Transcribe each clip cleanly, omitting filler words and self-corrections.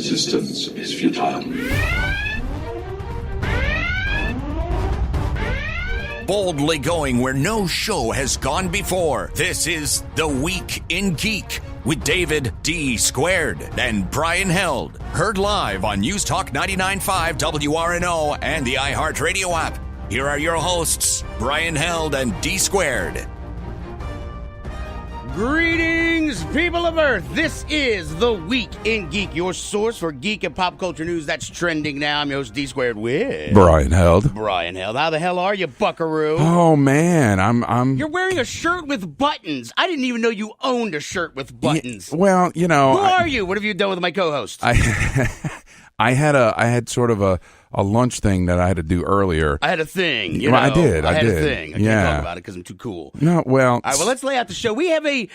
resistance is futile. Boldly going where no show has gone before. This is The Week in Geek with David D. Squared and Brian Held. Heard live on News Talk 99.5 WRNO and the iHeartRadio app. Here are your hosts, Brian Held and D. Squared. Greetings, people of Earth. This is The Week in Geek, your source for geek and pop culture news that's trending now. I'm your host, D Squared with Brian Held. Brian Held. How the hell are you, buckaroo? Oh man, I'm. You're wearing a shirt with buttons. I didn't even know you owned a shirt with buttons. Well, you know. Who are you? What have you done with my co-host? I had sort of a lunch thing that I had to do earlier. I had a thing. I did. I had a thing. I can't talk about it because I'm too cool. No, well. All right, well, let's lay out the show. We have a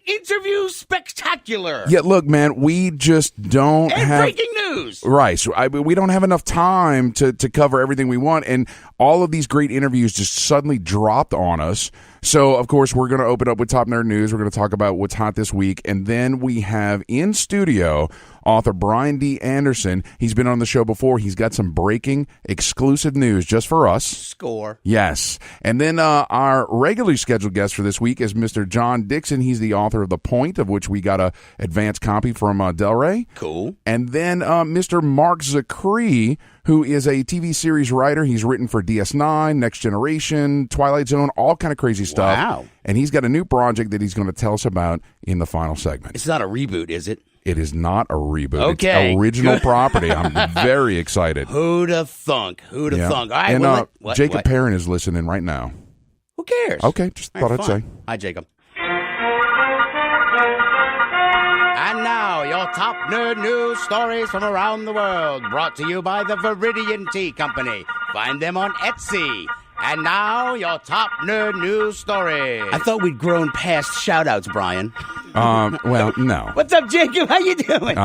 interview spectacular. Yeah, look, man, we just don't have breaking news. Right, so we don't have enough time to cover everything we want, and all of these great interviews just suddenly dropped on us. So, of course, we're going to open up with Top Nerd News. We're going to talk about what's hot this week, and then we have in studio author Brian D. Anderson. He's been on the show before. He's got some breaking exclusive news just for us. Score. Yes. And then our regularly scheduled guest for this week is Mr. John Dixon. He's the author of The Point, of which we got a advanced copy from Del Rey. Cool. And then Mr. Marc Zicree, who is a TV series writer. He's written for DS9, Next Generation, Twilight Zone, all kind of crazy stuff. Wow. And he's got a new project that he's going to tell us about in the final segment. It's not a reboot, is it? It is not a reboot. Okay. It's original property. I'm very excited. Who'da thunk? Who'da thunk? All right, and well, Jacob Perrin is listening right now. Who cares? Okay, just thought I'd say. Hi, Jacob. And now, your top nerd news stories from around the world, brought to you by the Viridian Tea Company. Find them on Etsy. And now, your top nerd news story. I thought we'd grown past shout-outs, Brian. Well, no. What's up, Jacob? How you doing?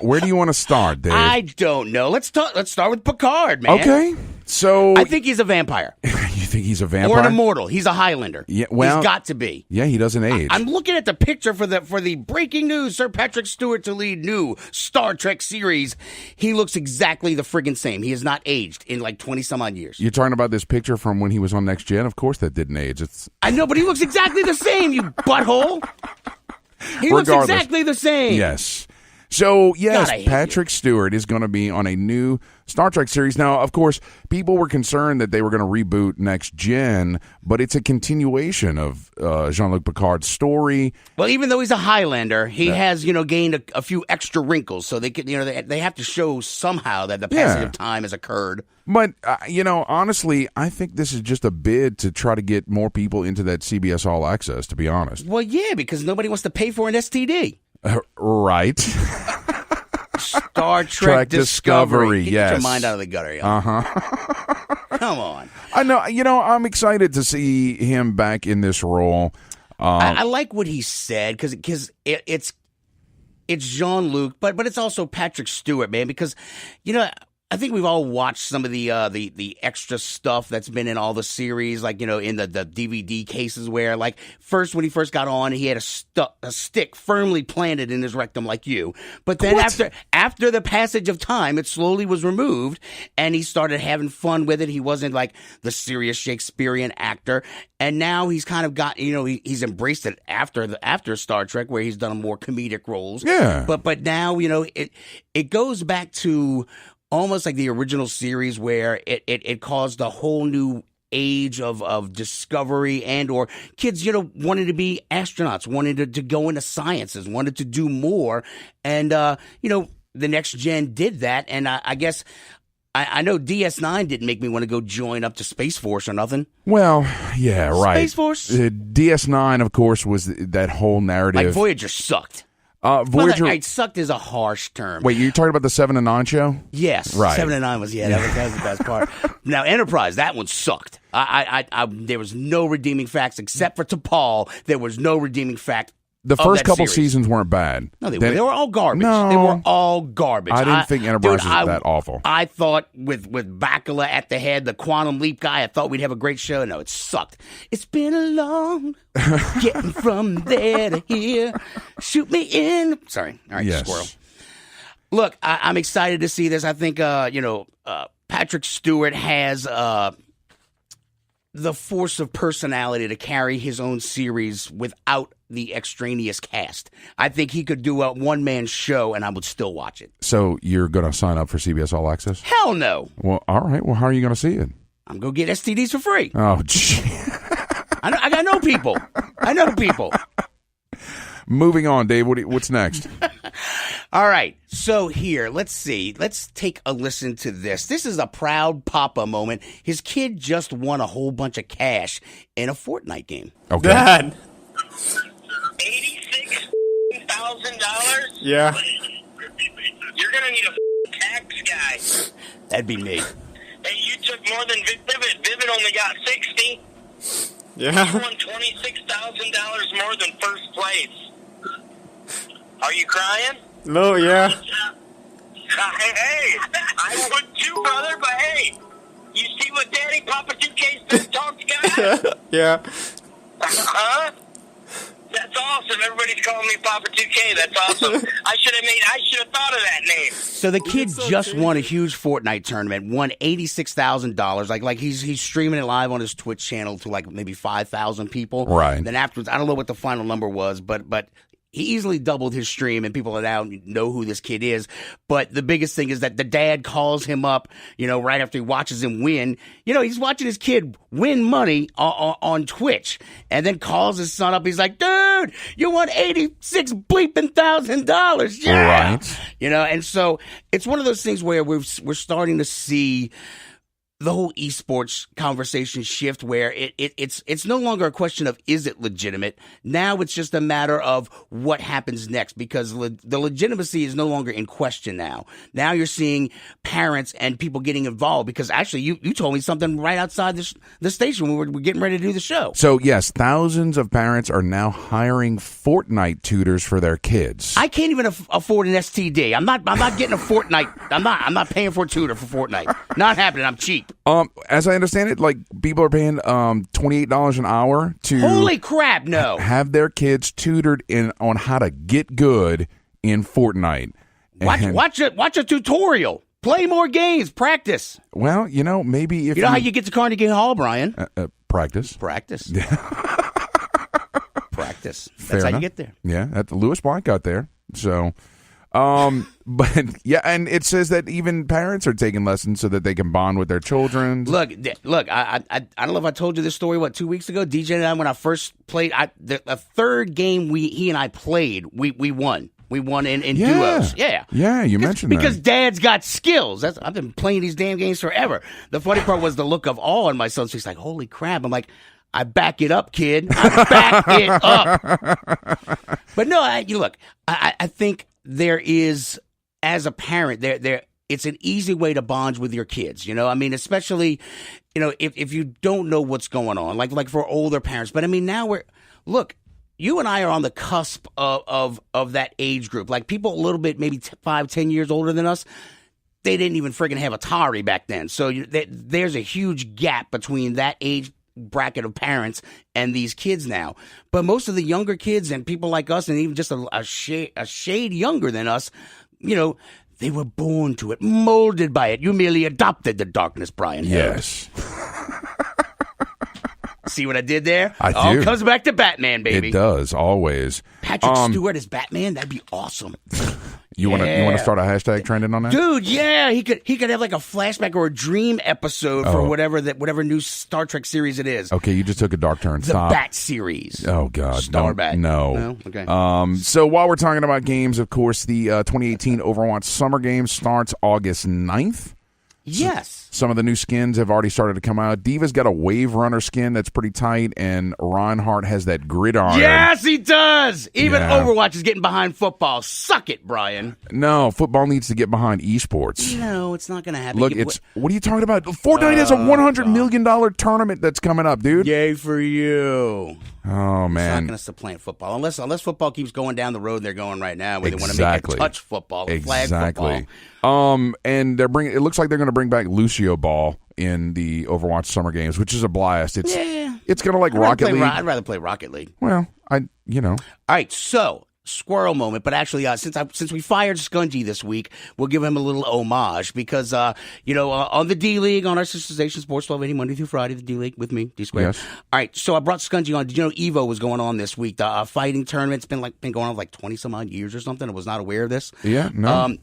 Where do you want to start, Dave? I don't know. Let's start with Picard, man. Okay. So I think he's a vampire. You think he's a vampire? Or an immortal. He's a Highlander. Yeah, well, he's got to be. Yeah, he doesn't age. I'm looking at the picture for the breaking news. Sir Patrick Stewart to lead new Star Trek series. He looks exactly the friggin' same. He has not aged in like 20 some odd years. You're talking about this picture from when he was on Next Gen? Of course that didn't age. I know, but he looks exactly the same, you butthole. He looks exactly the same. Yes. So, yes, God, Patrick Stewart is going to be on a new Star Trek series. Now, of course, people were concerned that they were going to reboot Next Gen, but it's a continuation of Jean-Luc Picard's story. Well, even though he's a Highlander, he has, gained a few extra wrinkles, so they could, they have to show somehow that the passage of time has occurred. But, honestly, I think this is just a bid to try to get more people into that CBS All Access, to be honest. Well, yeah, because nobody wants to pay for an STD. Right. Star Trek Discovery. Get Yes. your mind out of the gutter, yo. Come on. I know. I'm excited to see him back in this role. I like what he said because it's Jean-Luc, but it's also Patrick Stewart, man. Because I think we've all watched some of the extra stuff that's been in all the series, like, in the DVD cases where, like, when he first got on, he had a stick firmly planted in his rectum like you. But then after the passage of time, it slowly was removed, and he started having fun with it. He wasn't, like, the serious Shakespearean actor. And now he's kind of got, he's embraced it after Star Trek, where he's done more comedic roles. Yeah. But now, it goes back to almost like the original series where it caused a whole new age of discovery and or kids, wanted to be astronauts, wanted to go into sciences, wanted to do more. And, the Next Gen did that. And I guess I know DS9 didn't make me want to go join up to Space Force or nothing. Well, yeah, right. Space Force? DS9, of course, was that whole narrative. Like Voyager sucked. Voyager. Well, sucked is a harsh term. Wait, you're talking about the 7 and 9 show? Yes, right. 7 and 9 was that was the best part. Now Enterprise, that one sucked. There was no redeeming facts except for T'Pol. There was no redeeming fact. The first couple seasons weren't bad. No, they were all garbage. No, they were all garbage. I didn't think Enterprise was that awful. I thought with Bakula at the head, the Quantum Leap guy, I thought we'd have a great show. No, it sucked. It's been a long getting from there to here. Shoot me in. Sorry. All right, yes. squirrel. Look, I'm excited to see this. I think, Patrick Stewart has the force of personality to carry his own series without the extraneous cast. I think he could do a one-man show, and I would still watch it. So you're going to sign up for CBS All Access? Hell no. Well, all right. Well, how are you going to see it? I'm going to get STDs for free. Oh, gee. I know people. I know people. Moving on, Dave. What's next? All right. So here, let's see. Let's take a listen to this. This is a proud papa moment. His kid just won a whole bunch of cash in a Fortnite game. Okay. Dad. $86,000? Yeah. You're gonna need a tax guy. That'd be me. Hey, you took more than Vivid. Vivid only got 60. Yeah. You won $26,000 more than first place. Are you crying? No, yeah. Hey, I would too, brother, but hey, you see what Daddy Papa 2K's been talking about? Yeah. Huh? That's awesome. Everybody's calling me Papa 2K. That's awesome. I should have thought of that name. So the kid just won a huge Fortnite tournament, won $86,000. Like he's streaming it live on his Twitch channel to like maybe 5,000 people. Right. And then afterwards, I don't know what the final number was, but he easily doubled his stream, and people now know who this kid is. But the biggest thing is that the dad calls him up, right after he watches him win. He's watching his kid win money on Twitch, and then calls his son up. He's like, dude, you won $86,000. Yeah. Right. And so it's one of those things where we're starting to see the whole esports conversation shift, where it's no longer a question of is it legitimate. Now it's just a matter of what happens next, because the legitimacy is no longer in question now. Now you're seeing parents and people getting involved, because actually you told me something right outside the station when we were getting ready to do the show. So yes, thousands of parents are now hiring Fortnite tutors for their kids. I can't even afford an STD. I'm not getting a Fortnite. I'm not paying for a tutor for Fortnite. Not happening. I'm cheap. As I understand it, like people are paying $28 an hour to Holy crap, no. have their kids tutored on how to get good in Fortnite. Watch a tutorial. Play more games. Practice. Well, maybe if you know how you get to Carnegie Hall, Brian? Practice. Practice. Practice. That's Fair how enough. you get there. Yeah, Lewis Black got there. So, but yeah, and it says that even parents are taking lessons so that they can bond with their children. Look. I don't know if I told you this story 2 weeks ago. DJ and I, when I first played, the third game he and I played, we won. We won in duos. Yeah. Yeah, you mentioned that. Because Dad's got skills. I've been playing these damn games forever. The funny part was the look of awe on my son's face. Like, holy crap! I'm like, I back it up, kid. I back it up. But no, I think there is, as a parent, it's an easy way to bond with your kids. Especially, if you don't know what's going on, like for older parents. But now you and I are on the cusp of that age group. Like people a little bit, maybe 5-10 years older than us. They didn't even friggin' have Atari back then. So there's a huge gap between that age bracket of parents and these kids now. But most of the younger kids and people like us, and even just a shade younger than us, they were born to it, molded by it. You merely adopted the darkness, Brian. Yes. See what I did there? I do. All comes back to Batman, baby. It does, always. Patrick Stewart as Batman, that'd be awesome. You want to start a hashtag trending on that? Dude, yeah, he could have like a flashback or a dream episode for whatever new Star Trek series it is. Okay, you just took a dark turn. The Stop. Bat series. Oh God, Starbat. No. Okay. So while we're talking about games, of course, the 2018 Overwatch Summer Games starts August 9th. Yes. Some of the new skins have already started to come out. Diva's got a Wave Runner skin that's pretty tight, and Reinhardt has that Gridiron. Yes, he does. Even Yeah. Overwatch is getting behind football. Suck it, Brian. No, football needs to get behind esports. No, it's not going to happen. Look, what are you talking about? Fortnite has a $100 million tournament that's coming up, dude. Yay for you. Oh, It's not man. going to supplant football unless football keeps going down the road they're going right now, where they want to Exactly. make it touch football, flag Exactly. football. And it looks like they're going to bring back Lucio Ball in the Overwatch Summer Games, which is a blast. It's kind of like Rocket League. I'd rather play Rocket League. Well, All right, so squirrel moment, but actually, since we fired Skungy this week, we'll give him a little homage because, on the D League, on our sister station, Sports 1280, Monday through Friday, the D League with me, D Square. Yes. All right, so I brought Skungy on. Did you know Evo was going on this week? The fighting tournament's been going on like 20 some odd years or something. I was not aware of this. Yeah, no.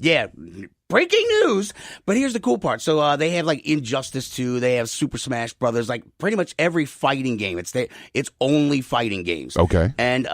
Breaking news, but here's the cool part. So they have like Injustice 2, they have Super Smash Brothers, like pretty much every fighting game. It's only fighting games. Okay. And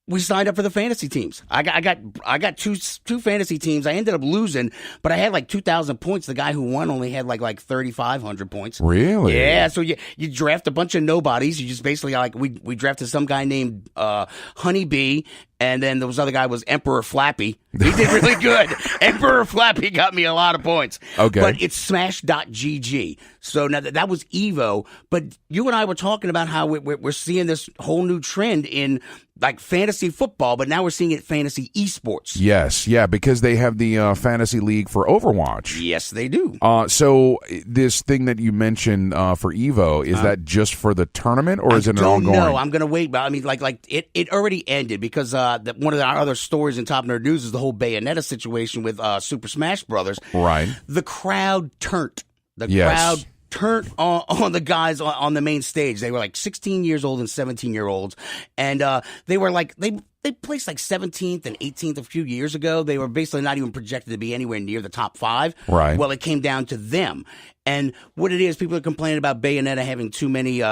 we signed up for the fantasy teams. I got two fantasy teams. I ended up losing, but I had like 2,000 points. The guy who won only had like 3,500 points. Really? Yeah. So you draft a bunch of nobodies. You just basically we drafted some guy named Honeybee. And then there was other guy was Emperor Flappy. He did really good. Emperor Flappy got me a lot of points. Okay. But it's Smash.gg. So now that was Evo. But you and I were talking about how we're seeing this whole new trend in like fantasy football, but now we're seeing it fantasy esports. Yes, yeah, because they have the fantasy league for Overwatch. Yes, they do. So this thing that you mentioned for Evo, is that just for the tournament or is it an ongoing? No, I'm going to wait. But I mean, it already ended because one of our other stories in Top Nerd News is the whole Bayonetta situation with Super Smash Brothers. Right. The crowd turned. Yes. Crowd turned on the guys on the main stage. They were like 16 years old and 17-year-olds. And they were like, they placed like 17th and 18th a few years ago. They were basically not even projected to be anywhere near the top 5. Right. Well, it came down to them. And what it is, people are complaining about Bayonetta having too many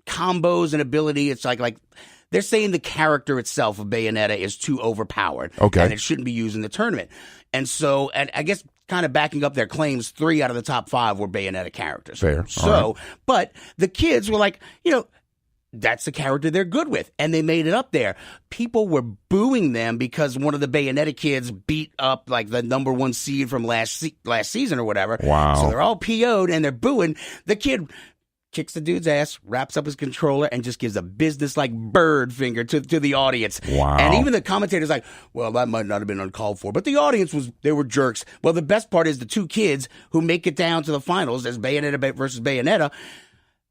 combos and ability. It's like they're saying the character itself of Bayonetta is too overpowered. Okay. And it shouldn't be used in the tournament. And so, and I guess kind of backing up their claims, 3 out of the top 5 were Bayonetta characters. Fair. So, but the kids were like, that's the character they're good with. And they made it up there. People were booing them because one of the Bayonetta kids beat up like the number 1 seed from last season or whatever. Wow. So they're all PO'd and they're booing. The kid kicks the dude's ass, wraps up his controller, and just gives a business-like bird finger to the audience. Wow. And even the commentator's like, well, that might not have been uncalled for. But the audience they were jerks. Well, the best part is the 2 kids who make it down to the finals as Bayonetta versus Bayonetta,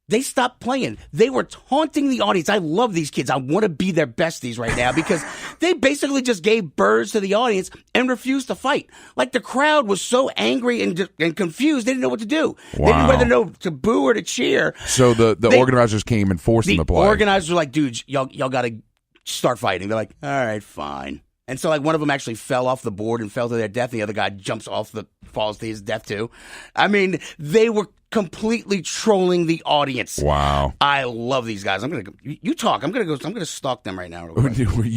they stopped playing. They were taunting the audience. I love these kids. I want to be their besties right now because they basically just gave birds to the audience and refused to fight. Like the crowd was so angry and confused, they didn't know what to do. Wow. They didn't know whether to know to boo or to cheer. So the organizers came and forced them to play. The organizers were like, dudes, y'all got to start fighting. They're like, all right, fine. And so, like, one of them actually fell off the board and fell to their death. The other guy falls to his death, too. I mean, they were completely trolling the audience. Wow. I love these guys. You talk. I'm going to stalk them right now. You're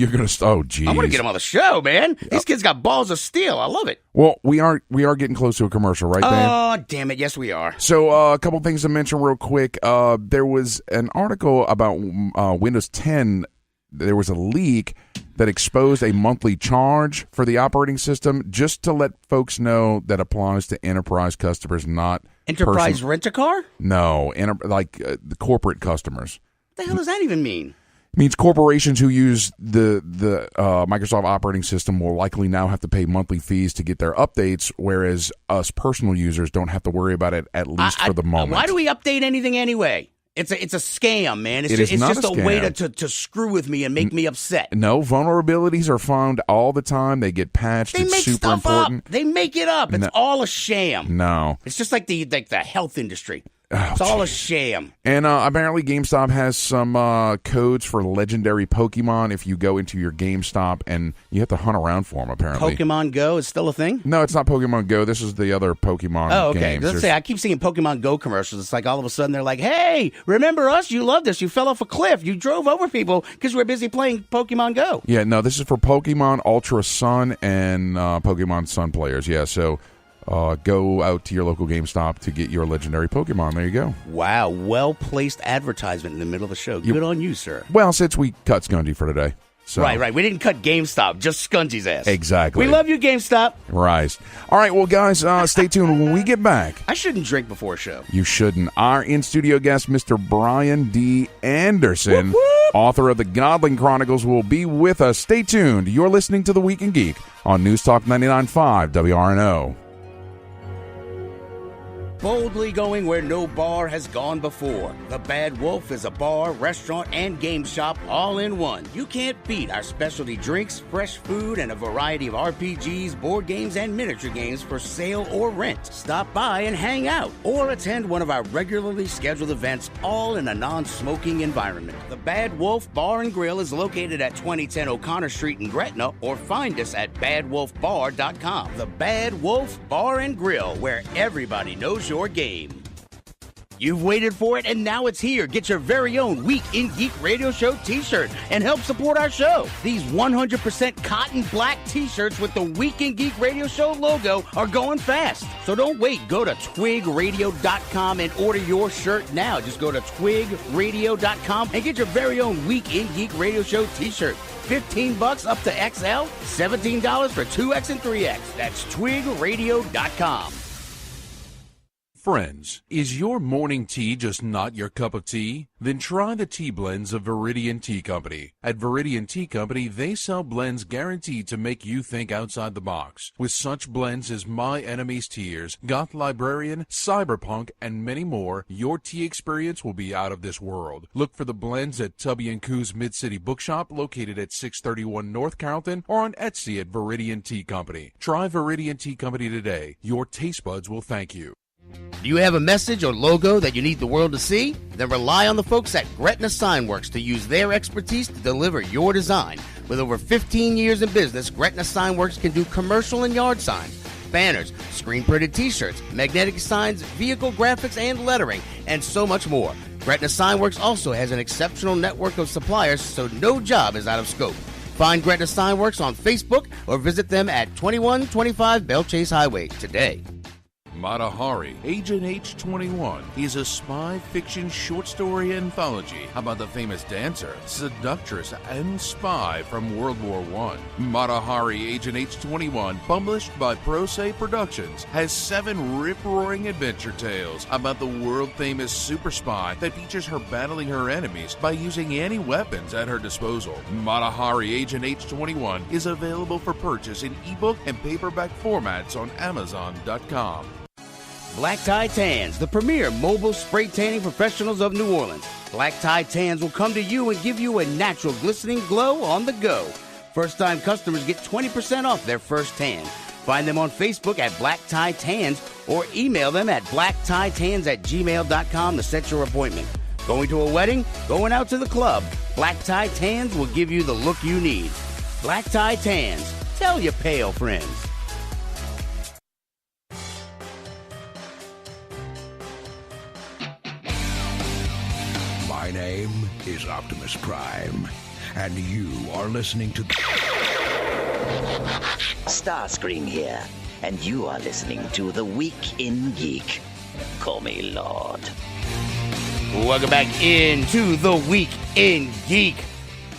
going to, oh, geez. I want to get them on the show, man. These kids got balls of steel. I love it. Well, we are getting close to a commercial, right, Dan? Oh, damn it. Yes, we are. So a couple things to mention real quick. There was an article about Windows 10. There was a leak that exposed a monthly charge for the operating system, just to let folks know that applies to enterprise customers, not Enterprise Rent-A-Car? No, the corporate customers. What the hell does that even mean? It means corporations who use the Microsoft operating system will likely now have to pay monthly fees to get their updates, whereas us personal users don't have to worry about it, at least for the moment. Why do we update anything anyway? It's a scam, man. It's just a way to screw with me and make me upset. No, vulnerabilities are found all the time. They get patched. They it's make super stuff important. up. They make it up. It's all a sham. No. It's just like the health industry. It's all a sham. And apparently GameStop has some codes for legendary Pokemon if you go into your GameStop, and you have to hunt around for them, apparently. Pokemon Go is still a thing? No, it's not Pokemon Go. This is the other Pokemon games. Let's say I keep seeing Pokemon Go commercials. It's like all of a sudden they're like, hey, remember us? You loved us. You fell off a cliff. You drove over people because you were busy playing Pokemon Go. Yeah, no, this is for Pokemon Ultra Sun and Pokemon Sun players. Yeah, so... go out to your local GameStop to get your legendary Pokemon. There you go. Wow, well-placed advertisement in the middle of the show. Good on you, sir. Well, since we cut Skungy for today. So. Right. We didn't cut GameStop, just Skungy's ass. Exactly. We love you, GameStop. Right. All right, well, guys, stay tuned. When we get back... I shouldn't drink before a show. You shouldn't. Our in-studio guest, Mr. Brian D. Anderson, whoop, whoop. author of the Godling Chronicles, will be with us. Stay tuned. You're listening to The Week in Geek on News Talk 99.5 WRNO. Boldly going where no bar has gone before. The Bad Wolf is a bar, restaurant, and game shop all in one. You can't beat our specialty drinks, fresh food, and a variety of RPGs, board games, and miniature games for sale or rent. Stop by and hang out, or attend one of our regularly scheduled events, all in a non-smoking environment. The Bad Wolf Bar and Grill is located at 2010 O'Connor Street in Gretna, or find us at badwolfbar.com. The Bad Wolf Bar and Grill, where everybody knows your game. You've waited for it, and now it's here. Get your very own Week in Geek Radio Show t-shirt and help support our show. These 100% cotton black t-shirts with the Week in Geek Radio Show logo are going fast. So don't wait. Go to twigradio.com and order your shirt now. Just go to twigradio.com and get your very own Week in Geek Radio Show t-shirt. $15 up to XL, $17 for 2X and 3X. That's twigradio.com. Friends, is your morning tea just not your cup of tea? Then try the tea blends of Viridian Tea Company. At Viridian Tea Company, they sell blends guaranteed to make you think outside the box. With such blends as My Enemy's Tears, Goth Librarian, Cyberpunk, and many more, your tea experience will be out of this world. Look for the blends at Tubby & Coo's Mid-City Bookshop, located at 631 North Carrollton, or on Etsy at Viridian Tea Company. Try Viridian Tea Company today. Your taste buds will thank you. Do you have a message or logo that you need the world to see? Then rely on the folks at Gretna Signworks to use their expertise to deliver your design. With over 15 years in business, Gretna Signworks can do commercial and yard signs, banners, screen-printed t-shirts, magnetic signs, vehicle graphics and lettering, and so much more. Gretna Signworks also has an exceptional network of suppliers, so no job is out of scope. Find Gretna Signworks on Facebook or visit them at 2125 Bell Chase Highway today. Mata Hari, Agent H21, is a spy fiction short story anthology about the famous dancer, seductress, and spy from World War I. Mata Hari, Agent H21, published by Pro Se Productions, has 7 rip-roaring adventure tales about the world-famous super spy that features her battling her enemies by using any weapons at her disposal. Mata Hari, Agent H21 is available for purchase in ebook and paperback formats on Amazon.com. Black Tie Tans, the premier mobile spray tanning professionals of New Orleans. Black Tie Tans will come to you and give you a natural glistening glow on the go. First-time customers get 20% off their first tan. Find them on Facebook at Black Tie Tans or email them at blacktitans@gmail.com to set your appointment. Going to a wedding? Going out to the club? Black Tie Tans will give you the look you need. Black Tie Tans. Tell your pale friends. My name is Optimus Prime, and you are listening to Starscream here, and you are listening to The Week in Geek. Call me Lord. Welcome back into The Week in Geek.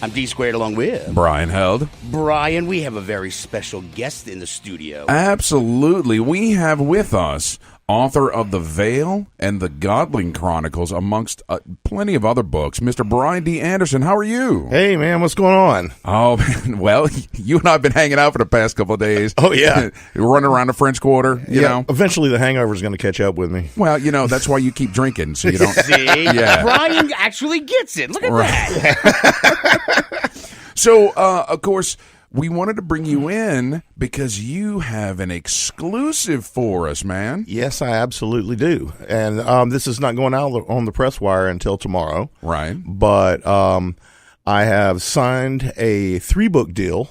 I'm D Squared along with Brian Held. Brian, we have a very special guest in the studio. Absolutely. We have with us author of The Veil and the Godling Chronicles, amongst plenty of other books, Mr. Brian D. Anderson. How are you? Hey, man, what's going on? Oh, man, well, you and I have been hanging out for the past couple of days. Oh, yeah. Running around the French Quarter, you know. Eventually the hangover is going to catch up with me. Well, you know, that's why you keep drinking, so you don't. See? Yeah. Brian actually gets it. Look at that. So, of course, we wanted to bring you in because you have an exclusive for us, man. Yes, I absolutely do. And this is not going out on the press wire until tomorrow. Right. But I have signed a 3-book deal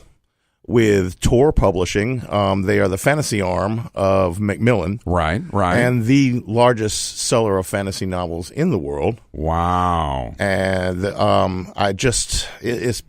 with Tor Publishing. They are the fantasy arm of Macmillan. Right. And the largest seller of fantasy novels in the world. Wow. And it's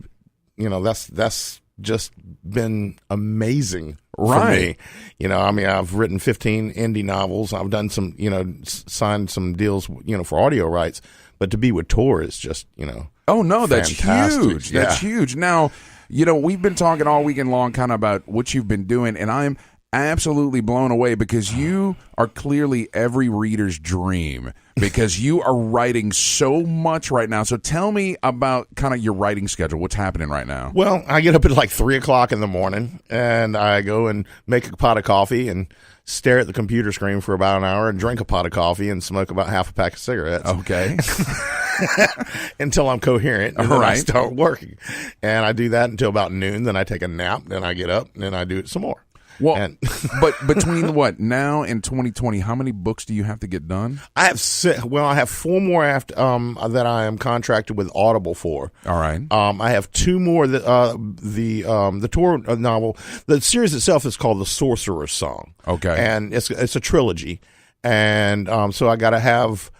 you know, that's just been amazing for me. You know, I mean, I've written 15 indie novels. I've done some, you know, signed some deals, you know, for audio rights. But to be with Tor is just, you know, oh no, that's fantastic. huge. That's huge. Now, you know, we've been talking all weekend long kind of about what you've been doing, and I'm absolutely blown away because you are clearly every reader's dream. because you are writing so much right now. So tell me about kind of your writing schedule. What's happening right now? Well, I get up at like 3 o'clock in the morning, and I go and make a pot of coffee and stare at the computer screen for about an hour and drink a pot of coffee and smoke about half a pack of cigarettes. Okay. Until I'm coherent, and then I Right. start working. And I do that until about noon. Then I take a nap. Then I get up, and then I do it some more. Well, And but between what now and 2020, how many books do you have to get done? I have I have 4 more after that I am contracted with Audible for. All right. I have 2 more that the Tor novel. The series itself is called The Sorcerer's Song. Okay. And it's a trilogy, and so I got to have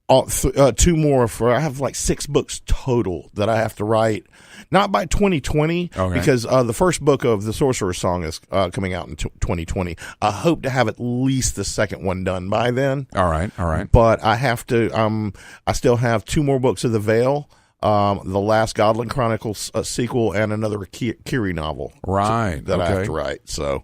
2 more I have like 6 books total that I have to write. Not by 2020, Okay. because the first book of The Sorcerer's Song is coming out in 2020. I hope to have at least the second one done by then. All right. But I have to. I still have 2 more books of The Veil, the last Godling Chronicles sequel, and another Kiri novel. Right. That I have Okay. to write. So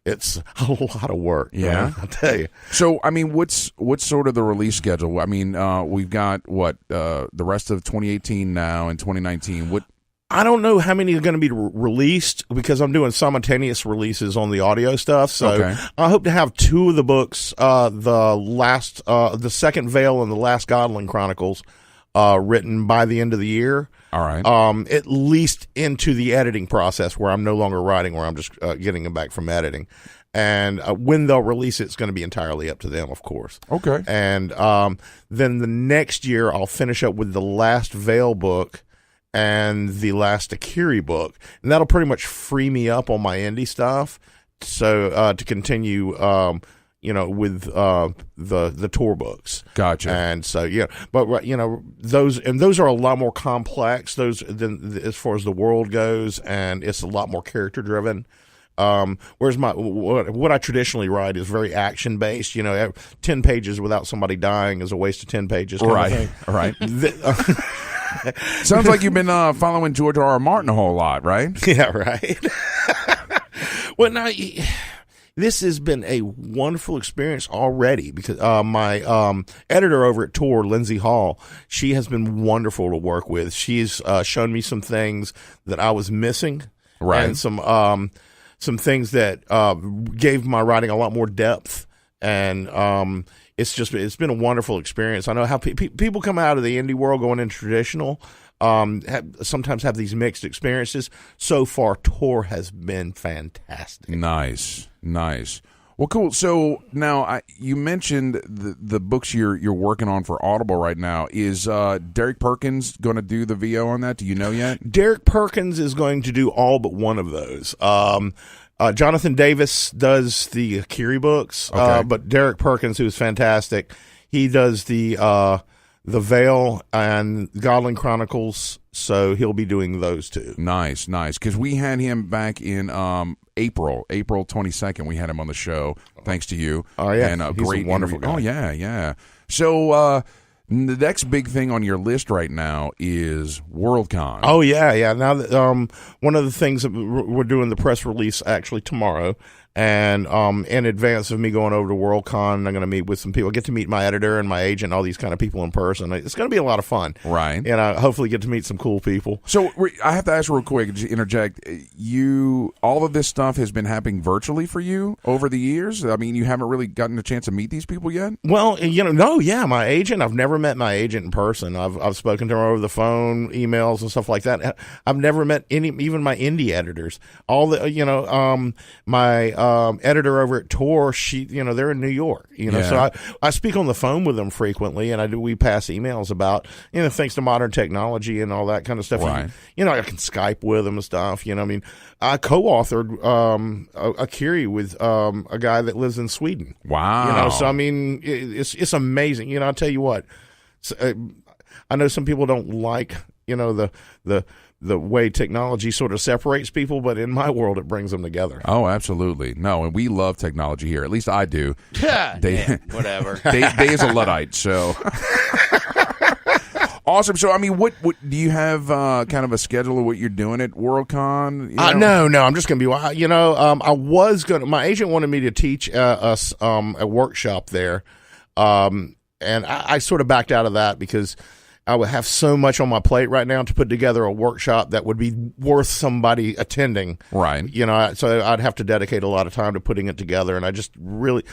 it's a lot of work. Yeah. man, I'll tell you. So, I mean, what's sort of the release schedule? I mean, we've got the rest of 2018 now and 2019. What? I don't know how many are going to be released because I'm doing simultaneous releases on the audio stuff. So Okay. I hope to have 2 of the books, the second Veil and the last Godling Chronicles, written by the end of the year. All right. At least into the editing process where I'm no longer writing, where I'm just getting them back from editing. And when they'll release it, it's going to be entirely up to them, of course. Okay. And then the next year, I'll finish up with the last Veil book and the last Akiri book, and that'll pretty much free me up on my indie stuff. So to continue, with the tour books. Gotcha. And so but those are a lot more complex. Those than as far as the world goes, and it's a lot more character driven. Whereas what I traditionally write is very action based. 10 pages without somebody dying is a waste of 10 pages. Kind of thing. Right. Sounds like you've been following George R.R. Martin a whole lot, right? Yeah, right. Well, now this has been a wonderful experience already because my editor over at Tor, Lindsay Hall, she has been wonderful to work with. She's shown me some things that I was missing, Right. and some things that gave my writing a lot more depth, and it's been a wonderful experience. I know how people come out of the indie world going into traditional, sometimes have these mixed experiences. So far, Tor has been fantastic. Nice. Well, cool. So now you mentioned the books you're working on for Audible right now. Is Derek Perkins going to do the VO on that? Do you know yet? Derek Perkins is going to do all but one of those. Jonathan Davis does the Akiri books, Okay. but Derek Perkins, who's fantastic, he does the Veil and Godling Chronicles, so he'll be doing those 2. Nice. Because we had him back in April 22nd. We had him on the show, thanks to you. Oh, yeah. And a He's a great wonderful interview. guy. Oh, yeah. So the next big thing on your list right now is WorldCon. Oh, yeah. Now that one of the things that we're doing the press release actually tomorrow, and in advance of me going over to WorldCon, I'm going to meet with some people. I get to meet my editor and my agent, all these kind of people in person. It's going to be a lot of fun. Right. And I hopefully get to meet some cool people. So I have to ask real quick, just interject. All of this stuff has been happening virtually for you over the years? I mean, you haven't really gotten a chance to meet these people yet? Well, my agent, I've never met my agent in person. I've spoken to her over the phone, emails and stuff like that. I've never met even my indie editors. All the, my editor over at Tor, they're in New York, Yeah. so I speak on the phone with them frequently, and we pass emails about, thanks to modern technology and all that kind of stuff. Right. I can Skype with them and stuff, I co-authored Akiri with a guy that lives in Sweden. Wow. So I mean, it's amazing. I'll tell you what, I know some people don't like, the way technology sort of separates people, but in my world, it brings them together. Oh, absolutely. No, and we love technology here. At least I do. Whatever. Day is a Luddite, so. Awesome. So, I mean, what do you have kind of a schedule of what you're doing at WorldCon? No, I'm just going to be, I was going to, my agent wanted me to teach us a workshop there. I sort of backed out of that because I would have so much on my plate right now to put together a workshop that would be worth somebody attending. Right. So I'd have to dedicate a lot of time to putting it together. And I just really,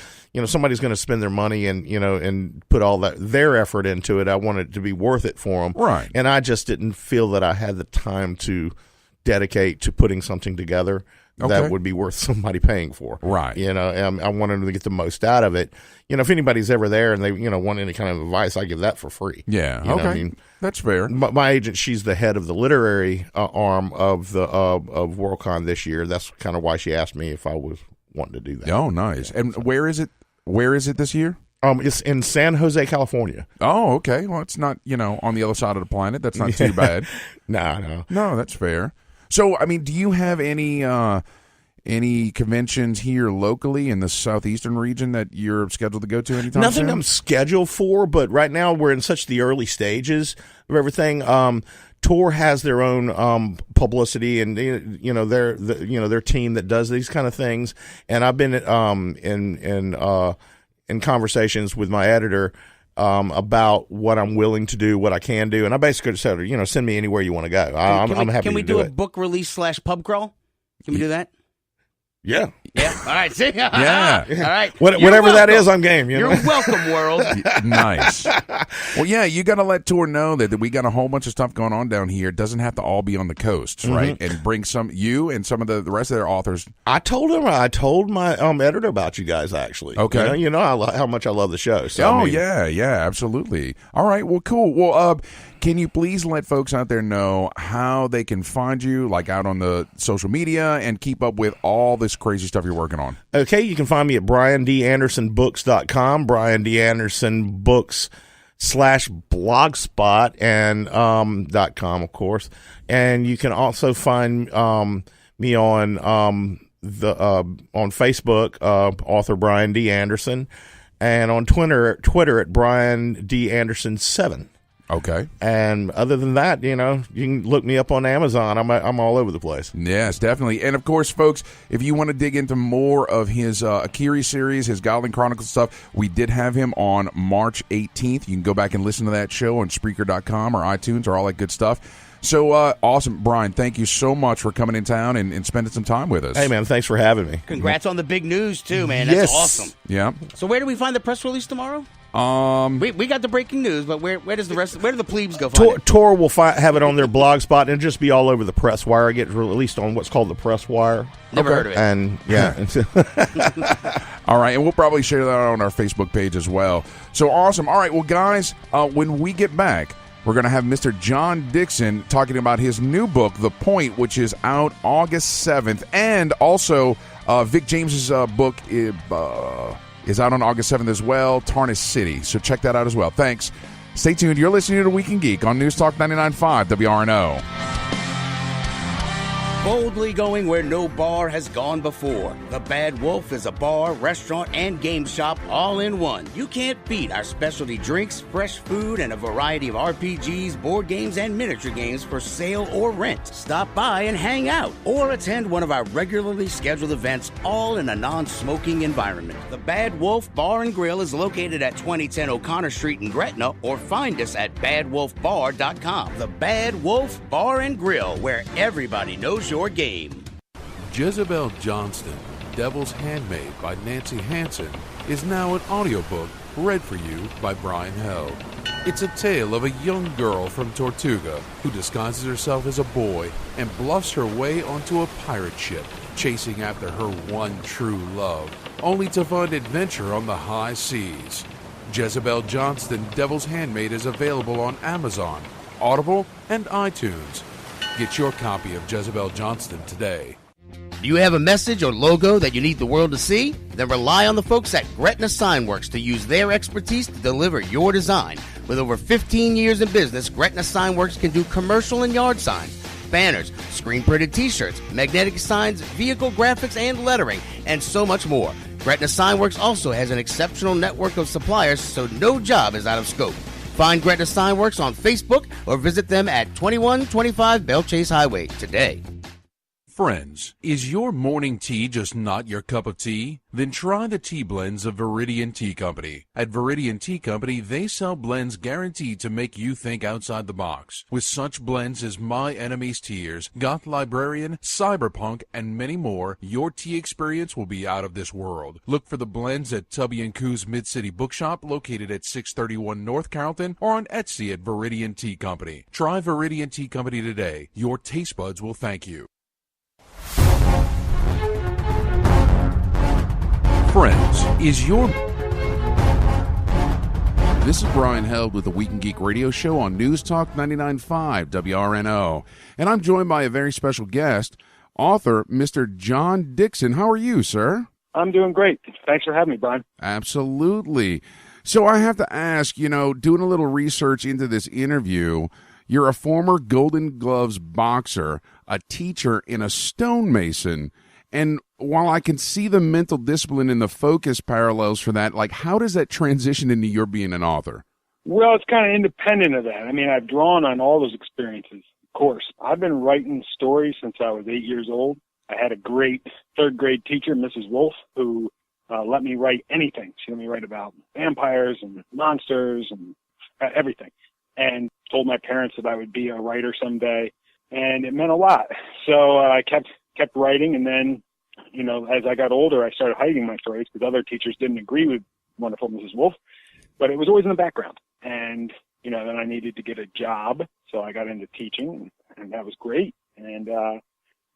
somebody's going to spend their money and put all their effort into it. I want it to be worth it for them. Right. And I just didn't feel that I had the time to dedicate to putting something together that would be worth somebody paying for. Right. I wanted them to get the most out of it. If anybody's ever there and they, want any kind of advice, I give that for free. Yeah. Okay. That's fair. My agent, she's the head of the literary arm of the of WorldCon this year. That's kind of why she asked me if I was wanting to do that. Oh, nice. And where is it? Where is it this year? It's in San Jose, California. Oh, okay. Well, it's not, on the other side of the planet. That's not too bad. No. No, that's fair. So, do you have any conventions here locally in the southeastern region that you're scheduled to go to anytime Nothing soon? I'm scheduled for, but right now we're in such the early stages of everything. Tour has their own publicity and their team that does these kind of things, and I've been in conversations with my editor about what I'm willing to do, what I can do, and I basically said, send me anywhere you want to go. I'm happy to do it. Can we do a book release / pub crawl? Can we do that? Yeah. Yeah. All right. See? Yeah. All right. Whatever that is, I'm game. You're welcome, world. Nice. Well, yeah, you got to let Tor know that we got a whole bunch of stuff going on down here. It doesn't have to all be on the coast, right? And bring you and some of the rest of their authors. I told my editor about you guys, actually. Okay. You know how much I love the show. So, yeah, absolutely. All right, well, cool. Well, can you please let folks out there know how they can find you, like out on the social media, and keep up with all this crazy stuff you're working on? Okay, you can find me at briandandersonbooks.com, briandandersonbooks /blogspot and .com, of course. And you can also find me on Facebook, author Brian D. Anderson, and on Twitter at Brian D. Anderson 7. Okay. And other than that, you can look me up on Amazon. I'm all over the place. Yes, definitely. And, of course, folks, if you want to dig into more of his Akiri series, his Godling Chronicles stuff, we did have him on March 18th. You can go back and listen to that show on Spreaker.com or iTunes or all that good stuff. So, awesome. Brian, thank you so much for coming in town and spending some time with us. Hey, man, thanks for having me. Congrats on the big news, too, man. That's awesome. Yeah. So where do we find the press release tomorrow? We got the breaking news, but where do the plebes go find it? Tor will have it on their blog spot, and it'll just be all over the press wire. It gets released on what's called the press wire. Never heard of it. And yeah. All right, and we'll probably share that on our Facebook page as well. So awesome. All right, well, guys, when we get back, we're going to have Mr. John Dixon talking about his new book, The Point, which is out August 7th. And also, Vic James's book is out on August 7th as well, Tarnished City. So check that out as well. Thanks. Stay tuned. You're listening to Week in Geek on News Talk 99.5 WRNO. Boldly going where no bar has gone before. The Bad Wolf is a bar, restaurant, and game shop all in one. You can't beat our specialty drinks, fresh food, and a variety of RPGs, board games, and miniature games for sale or rent. Stop by and hang out or attend one of our regularly scheduled events, all in a non-smoking environment. The Bad Wolf Bar and Grill is located at 2010 O'Connor Street in Gretna, or find us at badwolfbar.com. The Bad Wolf Bar and Grill, where everybody knows your game. Jezebel Johnston, Devil's Handmaid by Nancy Hansen, is now an audiobook read for you by Brian Held. It's a tale of a young girl from Tortuga who disguises herself as a boy and bluffs her way onto a pirate ship, chasing after her one true love, only to find adventure on the high seas. Jezebel Johnston, Devil's Handmaid is available on Amazon, Audible, and iTunes. Get your copy of Jezebel Johnston today. Do you have a message or logo that you need the world to see? Then rely on the folks at Gretna Signworks to use their expertise to deliver your design. With over 15 years in business, Gretna Signworks can do commercial and yard signs, banners, screen-printed t-shirts, magnetic signs, vehicle graphics and lettering, and so much more. Gretna Signworks also has an exceptional network of suppliers, so no job is out of scope. Find Gretna Signworks on Facebook or visit them at 2125 Bell Chase Highway today. Friends, is your morning tea just not your cup of tea? Then try the tea blends of Viridian Tea Company. At Viridian Tea Company, they sell blends guaranteed to make you think outside the box. With such blends as My Enemy's Tears, Goth Librarian, Cyberpunk, and many more, your tea experience will be out of this world. Look for the blends at Tubby & Coo's Mid-City Bookshop, located at 631 North Carrollton, or on Etsy at Viridian Tea Company. Try Viridian Tea Company today. Your taste buds will thank you. Friends, is your... This is Brian Held with the Week in Geek radio show on News Talk 99.5 WRNO. And I'm joined by a very special guest, author Mr. John Dixon. How are you, sir? I'm doing great. Thanks for having me, Brian. Absolutely. So I have to ask, doing a little research into this interview, you're a former Golden Gloves boxer, a teacher, and a stonemason. And while I can see the mental discipline and the focus parallels for that, how does that transition into your being an author? Well, it's kind of independent of that. I mean, I've drawn on all those experiences, of course. I've been writing stories since I was 8 years old. I had a great third-grade teacher, Mrs. Wolf, who let me write anything. She let me write about vampires and monsters and everything, and told my parents that I would be a writer someday, and it meant a lot. So I kept writing, and then, as I got older, I started hiding my stories because other teachers didn't agree with wonderful Mrs. Wolf, but it was always in the background. And, then I needed to get a job, so I got into teaching, and that was great. And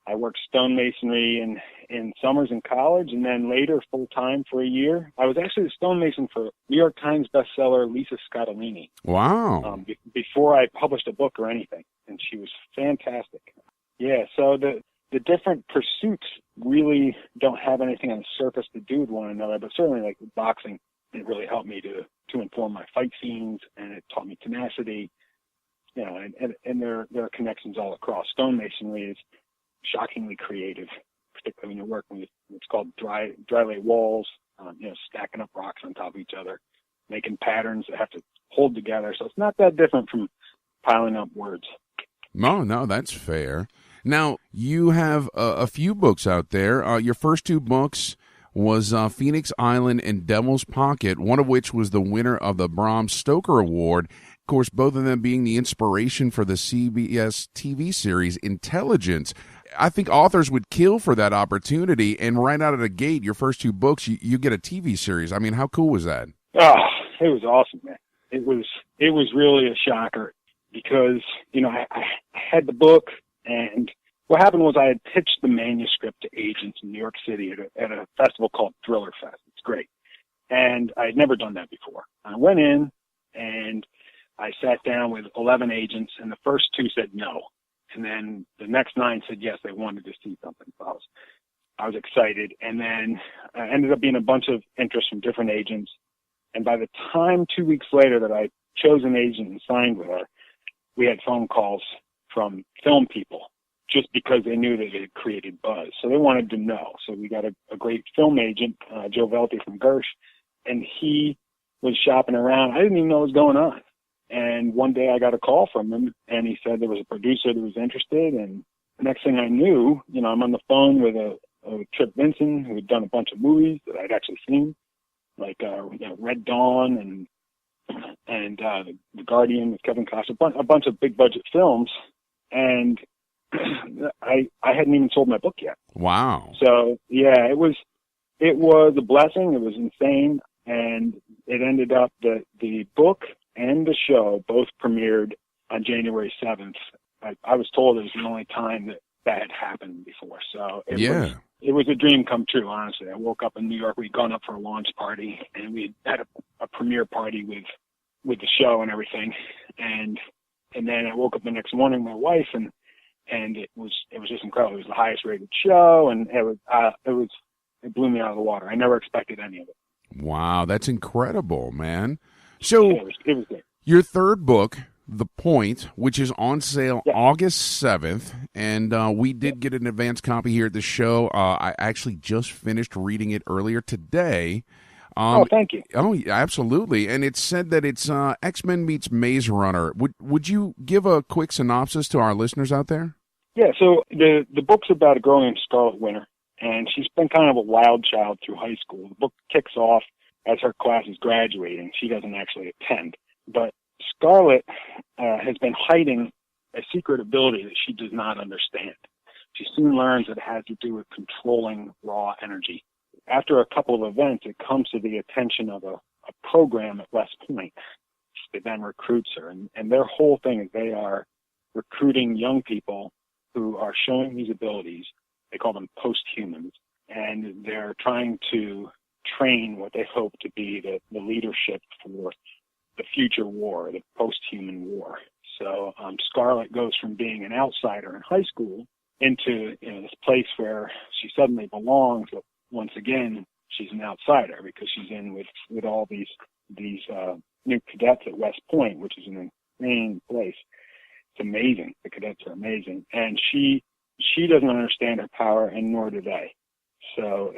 I worked stonemasonry in summers in college, and then later full-time for a year. I was actually the stonemason for New York Times bestseller Lisa Scottolini. Wow. Before I published a book or anything, and she was fantastic. Yeah, so the different pursuits really don't have anything on the surface to do with one another, but certainly like with boxing, it really helped me to inform my fight scenes, and it taught me tenacity, and there are connections all across. Stonemasonry is shockingly creative, particularly when you're working with what's called dry lay walls, stacking up rocks on top of each other, making patterns that have to hold together. So it's not that different from piling up words. No, that's fair. Now, you have a few books out there. Your first two books was Phoenix Island and Devil's Pocket, one of which was the winner of the Bram Stoker Award. Of course, both of them being the inspiration for the CBS TV series Intelligence. I think authors would kill for that opportunity, and right out of the gate, your first two books, you get a TV series. I mean, how cool was that? Oh, it was awesome, man. It was really a shocker because, I had the book, and what happened was I had pitched the manuscript to agents in New York City at a festival called Thriller Fest. It's great. And I had never done that before. I went in, and I sat down with 11 agents, and the first two said no. And then the next 9 said yes, they wanted to see something. So I was excited. And then ended up being a bunch of interest from different agents. And by the time 2 weeks later that I chose an agent and signed with her, we had phone calls from film people just because they knew that it had created buzz. So they wanted to know. So we got a great film agent, Joe Velty from Gersh, and he was shopping around. I didn't even know what was going on. And one day I got a call from him, and he said there was a producer that was interested. And the next thing I knew, I'm on the phone with a Trip Vinson, who had done a bunch of movies that I'd actually seen, like Red Dawn and The Guardian with Kevin Costner, a bunch of big budget films. And I hadn't even sold my book yet. Wow. So yeah, it was a blessing. It was insane, and it ended up that the book and the show both premiered on January 7th. I was told it was the only time that had happened before. So it was a dream come true, honestly. I woke up in New York. We'd gone up for a launch party, and we had a premiere party with the show and everything. And then I woke up the next morning with my wife, and it was just incredible. It was the highest rated show, and it blew me out of the water. I never expected any of it. Wow, that's incredible, man. So it was good. Your third book, The Point, which is on sale August 7th, and we did get an advance copy here at the show. I actually just finished reading it earlier today. Thank you. Oh, absolutely. And it said that it's X-Men meets Maze Runner. Would you give a quick synopsis to our listeners out there? Yeah, so the book's about a girl named Scarlet Winter, and she's been kind of a wild child through high school. The book kicks off as her class is graduating. She doesn't actually attend. But Scarlet has been hiding a secret ability that she does not understand. She soon learns that it has to do with controlling raw energy. After a couple of events, it comes to the attention of a program at West Point. It then recruits her, and their whole thing is they are recruiting young people who are showing these abilities. They call them post-humans, and they're trying to train what they hope to be the leadership for the future war, the post-human war. So Scarlet goes from being an outsider in high school into this place where she suddenly belongs, but once again she's an outsider because she's in with all these new cadets at West Point, which is an insane place. It's amazing. The cadets are amazing, and she doesn't understand her power, and nor do they. So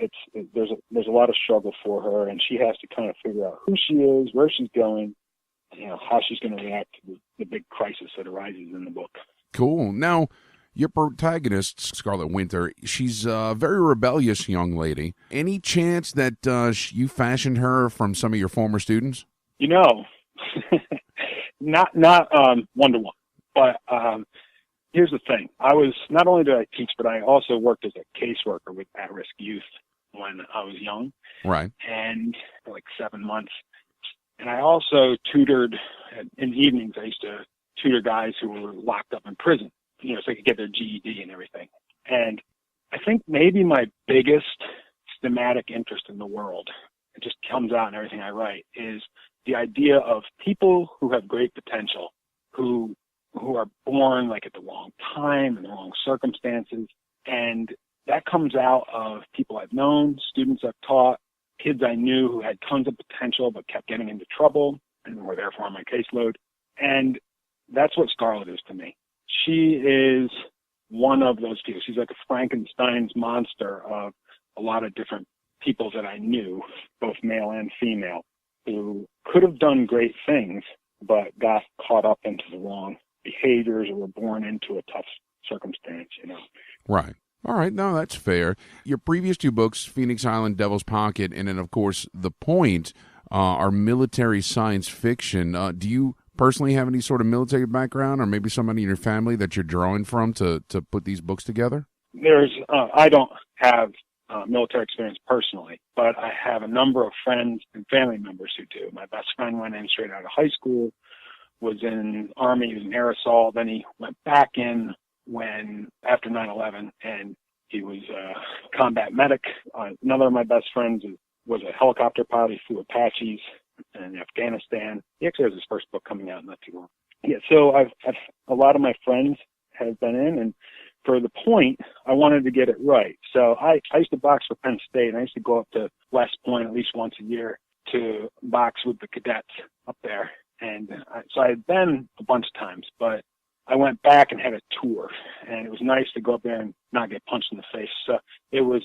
there's a lot of struggle for her, and she has to kind of figure out who she is, where she's going, how she's going to react to the big crisis that arises in the book. Cool. Now, your protagonist, Scarlet Winter, she's a very rebellious young lady. Any chance that you fashioned her from some of your former students? Not one-to-one. But here's the thing. Not only did I teach, but I also worked as a caseworker with at-risk youth when I was young. Right. And for like 7 months. And I also tutored in the evenings. I used to tutor guys who were locked up in prison, so they could get their GED and everything. And I think maybe my biggest thematic interest in the world, it just comes out in everything I write, is the idea of people who have great potential, who are born like at the wrong time and the wrong circumstances. And that comes out of people I've known, students I've taught, kids I knew who had tons of potential but kept getting into trouble and were therefore on my caseload. And that's what Scarlet is to me. She is one of those people. She's like a Frankenstein's monster of a lot of different people that I knew, both male and female, who could have done great things but got caught up into the wrong behaviors or were born into a tough circumstance, Right. All right. No, that's fair. Your previous two books, Phoenix Island, Devil's Pocket, and then, of course, The Point, are military science fiction. Do you personally have any sort of military background or maybe somebody in your family that you're drawing from to put these books together? I don't have military experience personally, but I have a number of friends and family members who do. My best friend went in straight out of high school, was in Army, he was in air assault, then he went back in after 9/11, and he was a combat medic. Another of my best friends was a helicopter pilot. He flew Apaches in Afghanistan. He actually has his first book coming out not too long. Yeah, so I've a lot of my friends have been in, and for The Point, I wanted to get it right. So I used to box for Penn State, and I used to go up to West Point at least once a year to box with the cadets up there. And so I had been a bunch of times, but I went back and had a tour, and it was nice to go up there and not get punched in the face. So it was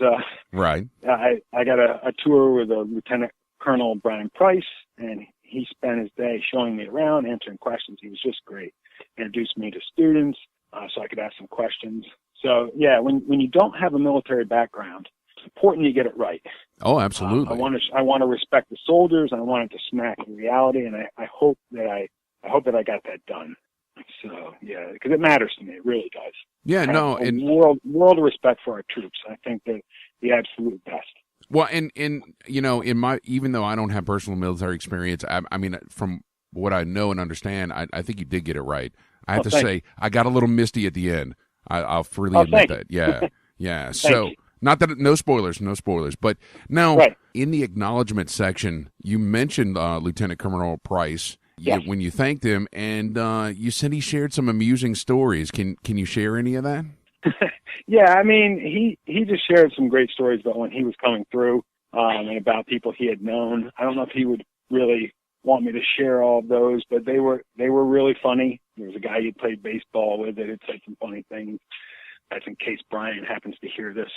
right. I got a tour with a Lieutenant Colonel Brian Price, and he spent his day showing me around, answering questions. He was just great. Introduced me to students, so I could ask some questions. So yeah, when you don't have a military background, it's important you get it right. Oh, absolutely. I want to respect the soldiers. I want it to smack in reality, and I hope that I got that done. So yeah, because it matters to me. It really does. Yeah, no, and world of respect for our troops. I think they're the absolute best. Well, and even though I don't have personal military experience, I mean, from what I know and understand, I think you did get it right. I have to say, I got a little misty at the end. I'll freely admit that. Yeah, yeah. So. Not that no spoilers. But now, in the acknowledgement section, you mentioned Lieutenant Colonel Price when you thanked him, and you said he shared some amusing stories. Can you share any of that? Yeah, I mean, he just shared some great stories about when he was coming through and about people he had known. I don't know if he would really want me to share all of those, but they were really funny. There was a guy he played baseball with that had said some funny things. That's in case Brian happens to hear this.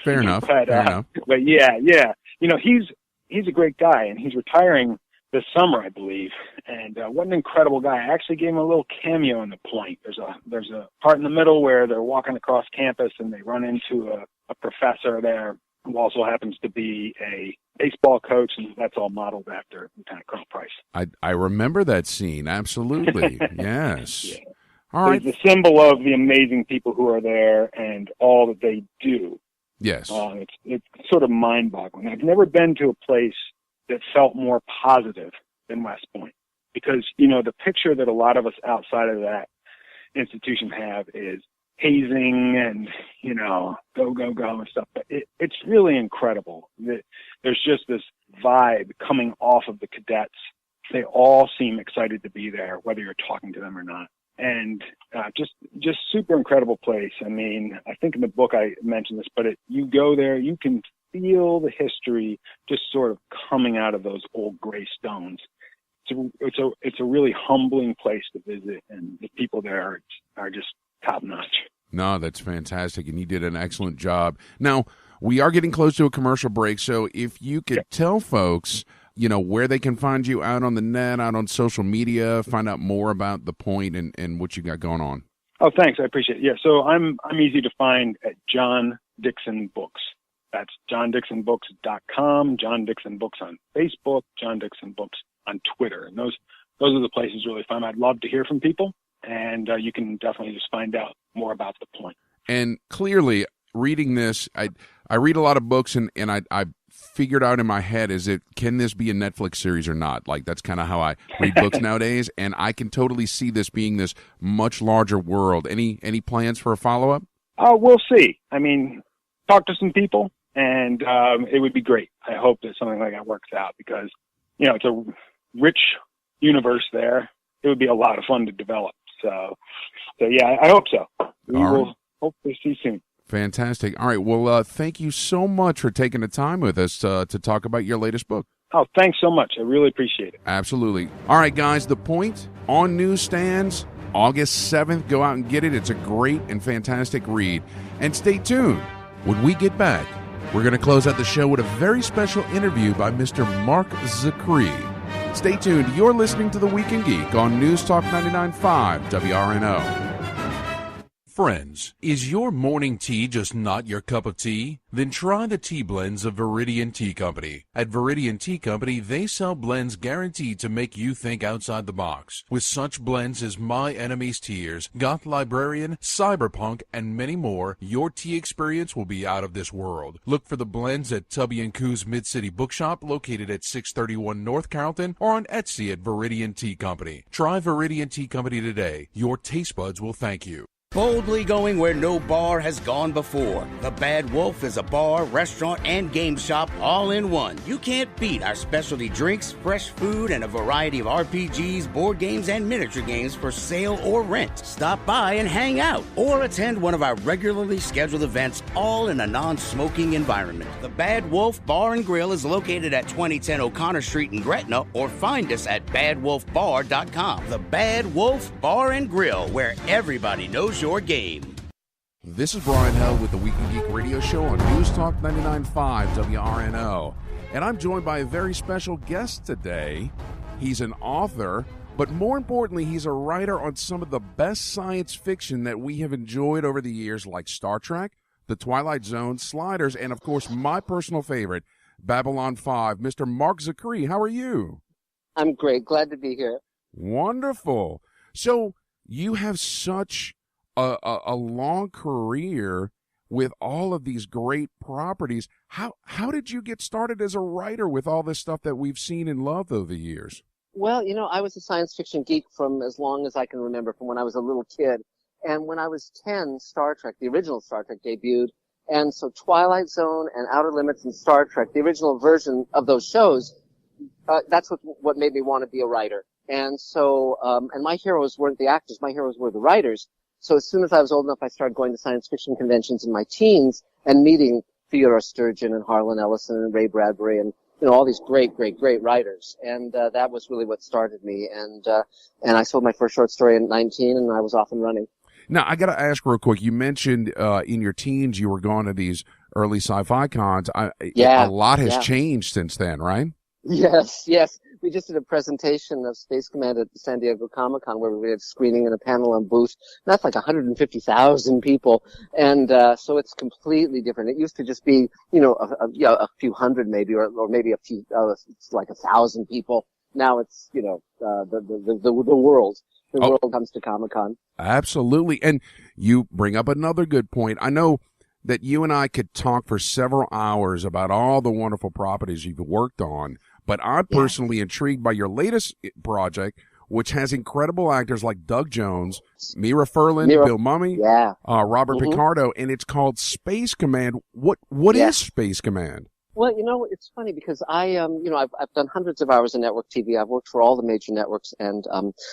Fair enough. But yeah. He's a great guy, and he's retiring this summer, I believe. And what an incredible guy. I actually gave him a little cameo in The Point. There's a part in the middle where they're walking across campus and they run into a professor there who also happens to be a baseball coach, and that's all modeled after Lieutenant Colonel Price. I remember that scene. Absolutely. Yes. Yeah. All right. It's the symbol of the amazing people who are there and all that they do. Yes. It's sort of mind-boggling. I've never been to a place that felt more positive than West Point, because, you know, the picture that a lot of us outside of that institution have is hazing and, you know, go, go, go and stuff. But it's really incredible. There's just this vibe coming off of the cadets. They all seem excited to be there, whether you're talking to them or not. And just super incredible place. I mean, I think in the book I mentioned this, but you go there, you can feel the history just sort of coming out of those old gray stones. It's a really humbling place to visit, and the people there are just top notch. No, that's fantastic, and you did an excellent job. Now, we are getting close to a commercial break, so if you could tell folks, you know, where they can find you out on the net, out on social media, find out more about The Point and what you got going on. Oh, thanks. I appreciate it. Yeah, so I'm easy to find at John Dixon Books. That's johndixonbooks.com, John Dixon Books on Facebook, John Dixon Books on Twitter. And those are the places to really find. I'd love to hear from people, and you can definitely just find out more about The Point. And clearly, reading this, I read a lot of books, and I figured out in my head, can this be a Netflix series or not? Like, that's kind of how I read books nowadays, and I can totally see this being this much larger world. Any plans for a follow-up? Oh, we'll see. I mean, talk to some people, and it would be great. I hope that something like that works out, because, you know, it's a rich universe there. It would be a lot of fun to develop. So yeah, I hope so. We will hopefully see soon. Fantastic. All right. Well, thank you so much for taking the time with us to talk about your latest book. Oh, thanks so much. I really appreciate it. Absolutely. All right, guys, The Point on newsstands August 7th. Go out and get it. It's a great and fantastic read. And stay tuned. When we get back, we're going to close out the show with a very special interview by Mr. Marc Zicree. Stay tuned. You're listening to The Week in Geek on News Talk 99.5 WRNO. Friends, is your morning tea just not your cup of tea? Then try the tea blends of Viridian Tea Company. At Viridian Tea Company, they sell blends guaranteed to make you think outside the box. With such blends as My Enemy's Tears, Goth Librarian, Cyberpunk, and many more, your tea experience will be out of this world. Look for the blends at Tubby & Coo's Mid-City Bookshop, located at 631 North Carrollton, or on Etsy at Viridian Tea Company. Try Viridian Tea Company today. Your taste buds will thank you. Boldly going where no bar has gone before. The Bad Wolf is a bar, restaurant, and game shop all in one. You can't beat our specialty drinks, fresh food, and a variety of RPGs, board games, and miniature games for sale or rent. Stop by and hang out, or attend one of our regularly scheduled events, all in a non-smoking environment. The Bad Wolf Bar and Grill is located at 2010 O'Connor Street in Gretna, or find us at badwolfbar.com. The Bad Wolf Bar and Grill, where everybody knows your game. This is Brian Held with the Weekend Geek Radio Show on News Talk 99.5 WRNO. And I'm joined by a very special guest today. He's an author, but more importantly, he's a writer on some of the best science fiction that we have enjoyed over the years, like Star Trek, The Twilight Zone, Sliders, and of course, my personal favorite, Babylon 5. Mr. Marc Zicree, how are you? I'm great. Glad to be here. Wonderful. So you have such a long career with all of these great properties. How did you get started as a writer with all this stuff that we've seen and loved over the years? Well, you know, I was a science fiction geek from as long as I can remember, from when I was a little kid. And when I was 10, Star Trek, the original Star Trek, debuted. And so Twilight Zone and Outer Limits and Star Trek, the original version of those shows, that's what made me want to be a writer. And so, and my heroes weren't the actors, my heroes were the writers. So as soon as I was old enough, I started going to science fiction conventions in my teens and meeting Theodore Sturgeon and Harlan Ellison and Ray Bradbury and, you know, all these great writers. And that was really what started me. And I sold my first short story at 19, and I was off and running. Now, I got to ask real quick. You mentioned in your teens you were going to these early sci-fi cons. A lot has changed since then, right? Yes. we just did a presentation of Space Command at the San Diego Comic-Con where we had screening and a panel and booth. That's like 150,000 people. And, so it's completely different. It used to just be, a few hundred maybe, or maybe a few, like 1,000 people. Now it's, the world. The world comes to Comic-Con. Absolutely. And you bring up another good point. I know that you and I could talk for several hours about all the wonderful properties you've worked on, but I'm personally intrigued by your latest project, which has incredible actors like Doug Jones, Mira Furlan, Bill Mumy, Robert Picardo, and it's called Space Command. What is Space Command? Well, it's funny because I've done hundreds of hours of network TV. I've worked for all the major networks and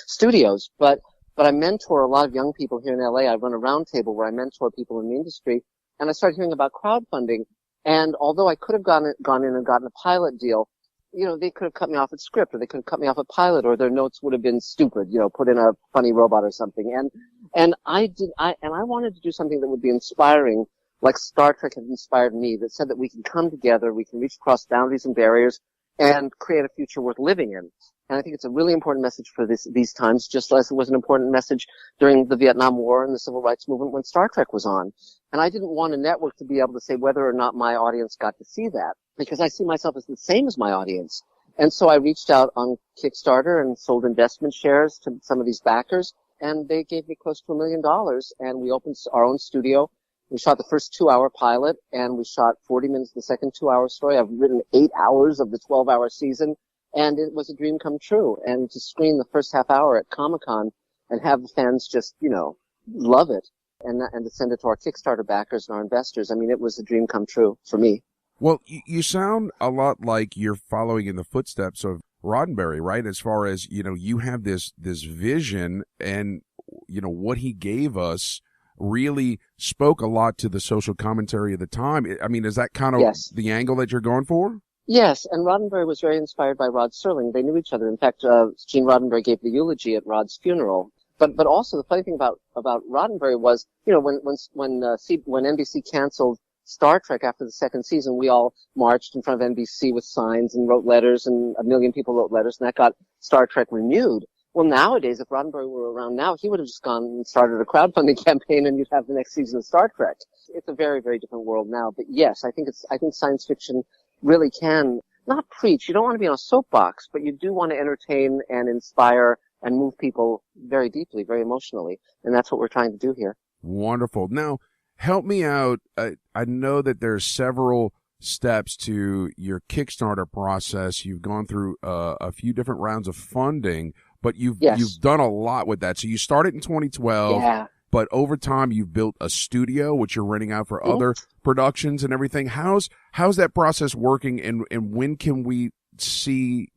studios, but I mentor a lot of young people here in LA. I run a roundtable where I mentor people in the industry, and I started hearing about crowdfunding. And although I could have gone in and gotten a pilot deal, they could have cut me off at script, or they could have cut me off at pilot, or their notes would have been stupid, put in a funny robot or something. And I wanted to do something that would be inspiring, like Star Trek had inspired me, that said that we can come together, we can reach across boundaries and barriers, and create a future worth living in. And I think it's a really important message for these times, just as it was an important message during the Vietnam War and the Civil Rights Movement when Star Trek was on. And I didn't want a network to be able to say whether or not my audience got to see that, because I see myself as the same as my audience. And so I reached out on Kickstarter and sold investment shares to some of these backers, and they gave me close to $1 million, and we opened our own studio. We shot the first 2-hour pilot, and we shot 40 minutes of the second 2-hour story. I've written 8 hours of the 12-hour season, and it was a dream come true. And to screen the first half hour at Comic-Con and have the fans just, love it, and to send it to our Kickstarter backers and our investors, it was a dream come true for me. Well, you sound a lot like you're following in the footsteps of Roddenberry, right? As far as, you have this vision, and, what he gave us really spoke a lot to the social commentary of the time. Is that kind of the angle that you're going for? Yes, and Roddenberry was very inspired by Rod Serling. They knew each other. In fact, Gene Roddenberry gave the eulogy at Rod's funeral. But also the funny thing about Roddenberry was, when NBC canceled Star Trek after the second season, we all marched in front of NBC with signs and wrote letters, and 1 million people wrote letters, and that got Star Trek renewed. Well, nowadays, if Roddenberry were around now, he would have just gone and started a crowdfunding campaign, and you'd have the next season of Star Trek. It's a very, very different world now. But yes, I think science fiction really can not preach. You don't want to be on a soapbox, but you do want to entertain and inspire and move people very deeply, very emotionally. And that's what we're trying to do here. Wonderful. Now, help me out. I know that there's several steps to your Kickstarter process. You've gone through a few different rounds of funding, but you've done a lot with that. So you started in 2012, but over time you've built a studio, which you're renting out for other productions and everything. How's that process working, and when can we see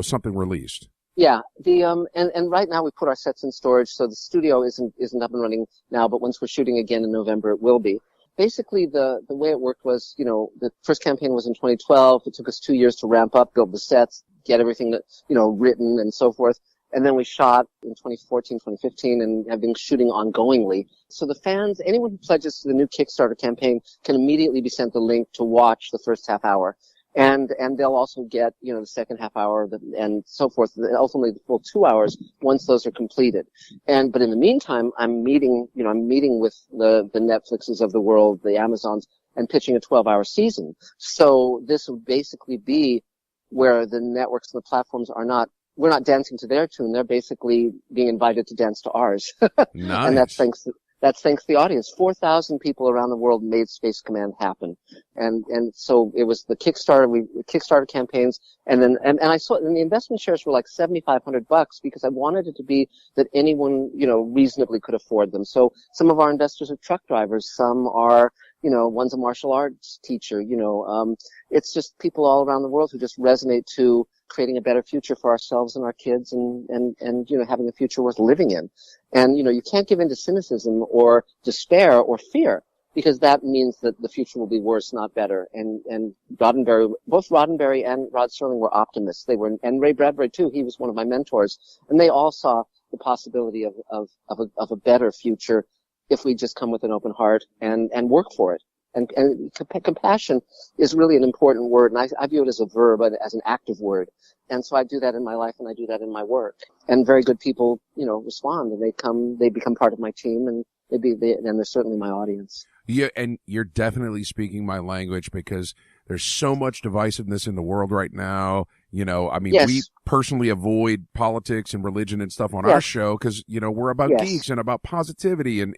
something released? Yeah, and right now we put our sets in storage, so the studio isn't up and running now, but once we're shooting again in November, it will be. Basically, the way it worked was, the first campaign was in 2012. It took us 2 years to ramp up, build the sets, get everything written and so forth. And then we shot in 2014, 2015, and have been shooting ongoingly. So the fans, anyone who pledges to the new Kickstarter campaign, can immediately be sent the link to watch the first half hour. And they'll also get, the second half hour and so forth, ultimately the full 2 hours once those are completed. But in the meantime, I'm meeting with the Netflixes of the world, the Amazons, and pitching a 12-hour season. So this would basically be where the networks and the platforms we're not dancing to their tune. They're basically being invited to dance to ours. Nice. And that's thanks to the audience. 4,000 people around the world made Space Command happen. And so it was the Kickstarter campaigns, and I saw, and the investment shares were like $7,500 because I wanted it to be that anyone, reasonably could afford them. So some of our investors are truck drivers, some are, one's a martial arts teacher, it's just people all around the world who just resonate to creating a better future for ourselves and our kids, and having a future worth living in. And you can't give in to cynicism or despair or fear, because that means that the future will be worse, not better. And both Roddenberry and Rod Serling were optimists. And Ray Bradbury too. He was one of my mentors, and they all saw the possibility of a better future if we just come with an open heart and work for it. And compassion is really an important word, and I view it as a verb, as an active word. And so I do that in my life, and I do that in my work. And very good people, respond, and they become part of my team, and they're certainly my audience. Yeah, and you're definitely speaking my language, because there's so much divisiveness in the world right now. Yes. We personally avoid politics and religion and stuff on Yes. our show because, we're about Yes. geeks and about positivity and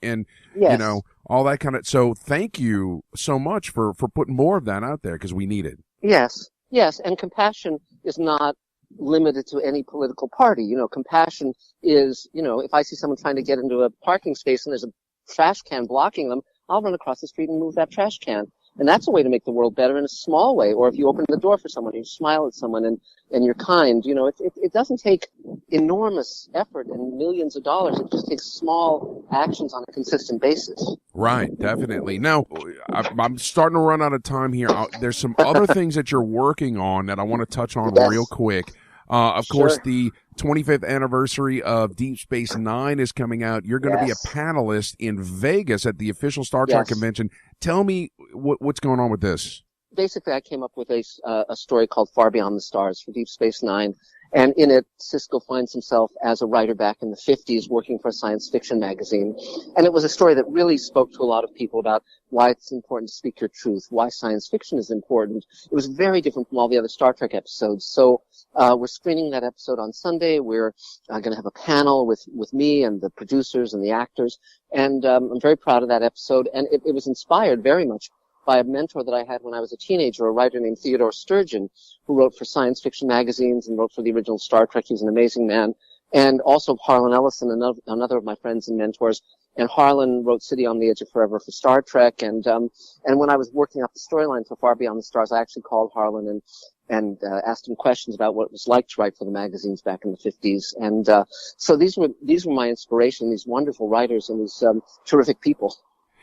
Yes. all that kind of. So thank you so much for putting more of that out there, because we need it. Yes, yes, and compassion is not limited to any political party. Compassion is, if I see someone trying to get into a parking space and there's a trash can blocking them, I'll run across the street and move that trash can. And that's a way to make the world better in a small way. Or if you open the door for someone, you smile at someone and you're kind, it doesn't take enormous effort and millions of dollars. It just takes small actions on a consistent basis. Right, definitely. Now, I'm starting to run out of time here. There's some other things that you're working on that I want to touch on real quick. Of course, the 25th anniversary of Deep Space Nine is coming out. You're going to be a panelist in Vegas at the official Star Trek convention. Tell me what's going on with this. Basically, I came up with a story called Far Beyond the Stars for Deep Space Nine. And in it, Sisko finds himself as a writer back in the 50s working for a science fiction magazine. And it was a story that really spoke to a lot of people about why it's important to speak your truth, why science fiction is important. It was very different from all the other Star Trek episodes. So we're screening that episode on Sunday. We're going to have a panel with me and the producers and the actors. And I'm very proud of that episode. And it was inspired very much by a mentor that I had when I was a teenager, a writer named Theodore Sturgeon, who wrote for science fiction magazines and wrote for the original Star Trek. He was an amazing man. And also Harlan Ellison, another of my friends and mentors. And Harlan wrote City on the Edge of Forever for Star Trek. And when I was working up the storyline for Far Beyond the Stars, I actually called Harlan and asked him questions about what it was like to write for the magazines back in the 50s. And so these were my inspiration, these wonderful writers and these terrific people.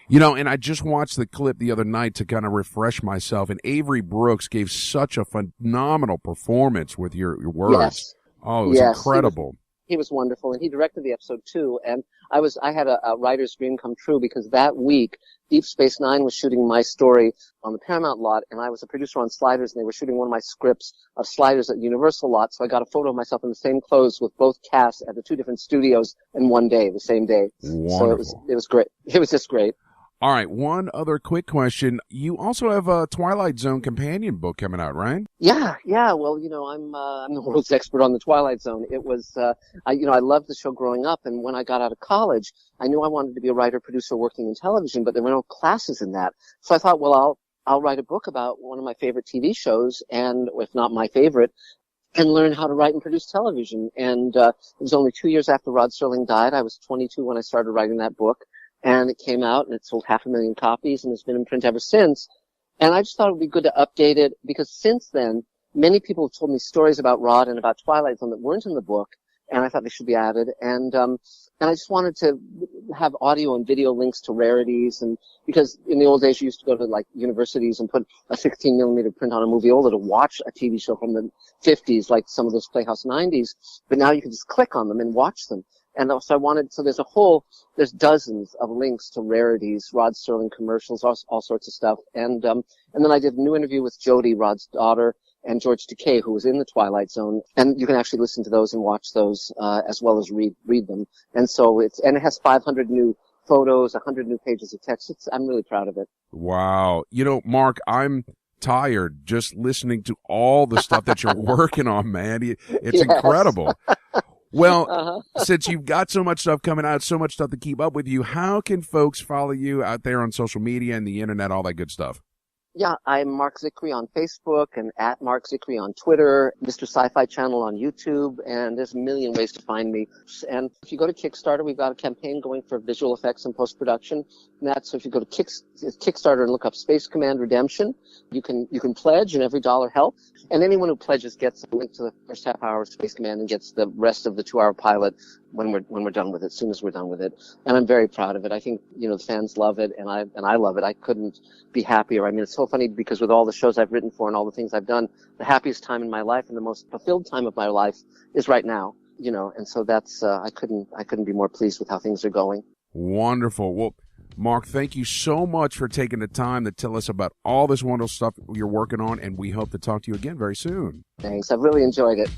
And I just watched the clip the other night to kind of refresh myself, and Avery Brooks gave such a phenomenal performance with your words. Yes. Oh, it was incredible. He was wonderful, and he directed the episode too. And I had a writer's dream come true, because that week Deep Space Nine was shooting my story on the Paramount lot, and I was a producer on Sliders, and they were shooting one of my scripts of Sliders at Universal lot. So I got a photo of myself in the same clothes with both casts at the two different studios in one day, the same day. Wonderful. So it was great. It was just great. All right, one other quick question. You also have a Twilight Zone companion book coming out, right? Yeah. Well, I'm the world's expert on the Twilight Zone. It was, I loved the show growing up, and when I got out of college, I knew I wanted to be a writer, producer working in television, but there were no classes in that. So I thought, well, I'll write a book about one of my favorite TV shows, and if not my favorite, and learn how to write and produce television. And it was only 2 years after Rod Serling died. I was 22 when I started writing that book. And it came out, and it sold 500,000 copies, and it's been in print ever since. And I just thought it would be good to update it, because since then, many people have told me stories about Rod and about Twilight Zone that weren't in the book, and I thought they should be added. And I just wanted to have audio and video links to rarities, and because in the old days you used to go to like universities and put a 16 millimeter print on a moviola to watch a TV show from the 50s, like some of those Playhouse 90s, but now you can just click on them and watch them. And also there's dozens of links to rarities, Rod Serling commercials, all sorts of stuff. And then I did a new interview with Jodie, Rod's daughter, and George Takei, who was in the Twilight Zone. And you can actually listen to those and watch those, as well as read them. And so it has 500 new photos, 100 new pages of text. I'm really proud of it. Wow. Mark, I'm tired just listening to all the stuff that you're working on, man. It's incredible. Well, since you've got so much stuff coming out, so much stuff to keep up with you, how can folks follow you out there on social media and the internet, all that good stuff? Yeah, I'm Marc Zicree on Facebook and at Marc Zicree on Twitter, Mr. Sci-Fi Channel on YouTube, and there's a million ways to find me. And if you go to Kickstarter, we've got a campaign going for visual effects and post-production. And that's, if you go to Kickstarter and look up Space Command Redemption, you can pledge, and every dollar helps. And anyone who pledges gets a link to the first half hour of Space Command and gets the rest of the 2-hour pilot when we're done with it, as soon as we're done with it. And I'm very proud of it. I think, the fans love it, and I love it. I couldn't be happier. I mean, it's so funny, because with all the shows I've written for and all the things I've done, the happiest time in my life and the most fulfilled time of my life is right now, and so that's, I couldn't be more pleased with how things are going. Wonderful. Well, Marc, thank you so much for taking the time to tell us about all this wonderful stuff you're working on, and we hope to talk to you again very soon. Thanks. I've really enjoyed it.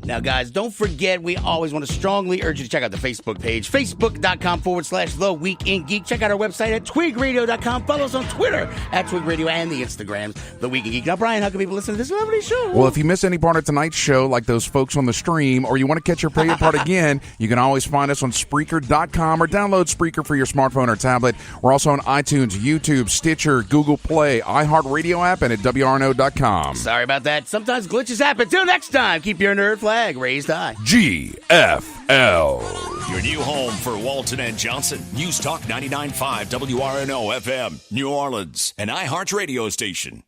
Now, guys, don't forget, we always want to strongly urge you to check out the Facebook page, facebook.com/The Week in Geek. Check out our website at twigradio.com. Follow us on Twitter at Twig Radio and the Instagram, The Week in Geek. Now, Brian, how can people listen to this lovely show? Well, if you miss any part of tonight's show, like those folks on the stream, or you want to catch your favorite part again, you can always find us on Spreaker.com or download Spreaker for your smartphone or tablet. We're also on iTunes, YouTube, Stitcher, Google Play, iHeartRadio app, and at WRNO.com. Sorry about that. Sometimes glitches happen. Till next time, keep your nerd flag raised high. GFL. Your new home for Walton and Johnson. News Talk 99.5 WRNO FM, New Orleans, an iHeart radio station.